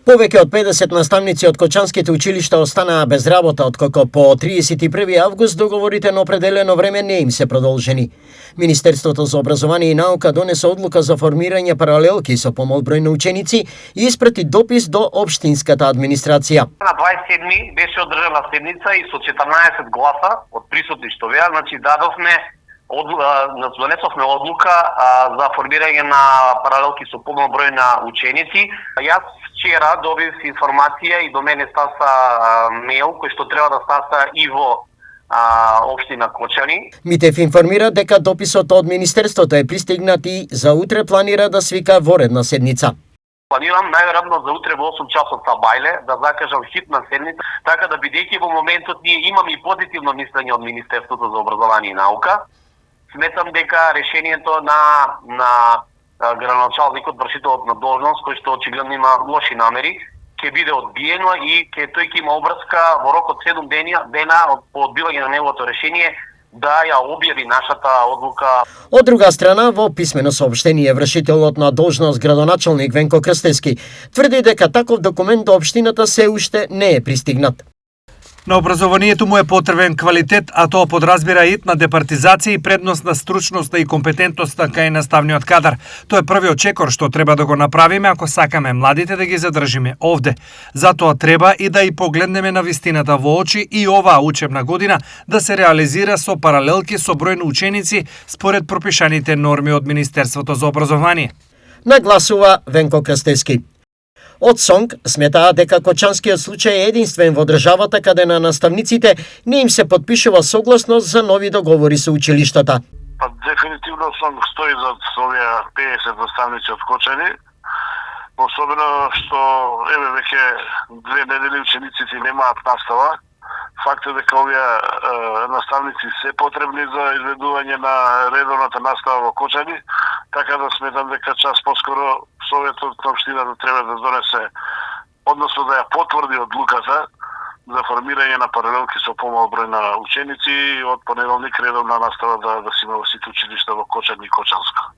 Повеќе од 50 наставници од кочанските училишта останаа без работа, откако по 31 август договорите на определено време не им се продолжени. Министерството за образование и наука донесе одлука за формирање паралелки со помал број на ученици и испрати допис до општинската администрација. На 27 беше одржана седница и со 14 гласа од присутни што веа, донесовме одлука за формирање на паралелки со помал број на ученици. Јас вчера добив информација и до мене стаса мејл кој што треба да стаса и во општина Кочани. Митев информира дека дописот од Министерството е пристигнат и за утре планира да свика воредна седница. Планирам најверојатно за утре во 8 часот са бајле да закажам хитна седница, така да бидејќи во моментот ние имаме и позитивно мислење од Министерството за образование и наука, сметам дека решението на градоначалникот, вршителот на должност, кој што очигледно има лоши намери, ќе биде одбиено и тој ќе има обврска во рок од 7 дена по одбивање на неговото решение да ја објави нашата одлука. Од друга страна, во писмено соопштение вршителот на должност градоначалник Венко Крстевски тврди дека таков документ до општината се уште не е пристигнат. На образованието му е потребен квалитет, а тоа подразбира ит на департизација и предност на стручноста и компетентноста кај наставниот кадар. Тоа е првиот чекор што треба да го направиме ако сакаме младите да ги задржиме овде. Затоа треба и да и погледнеме на вистината во очи и оваа учебна година да се реализира со паралелки со број на ученици според пропишаните норми од Министерството за образование. Нагласува Венко Крстевски. Од СОНГ сметаа дека кочанскиот случај е единствен во државата каде на наставниците не им се подпишува согласност за нови договори со училиштата. Дефинитивно СОНГ стои за овие 50 наставници од Кочани, особено што веќе 2 недели учениците немаат настава. Факт е дека овие наставници се потребни за изведување на редовната настава во Кочани, така да сметам дека час поскоро Советот на општината треба да донесе, односно да ја потврди одлуката за формирање на паралелки со помал број на ученици и од понеделник редовна настава да се има во сите училишта во Кочани и Кочанско.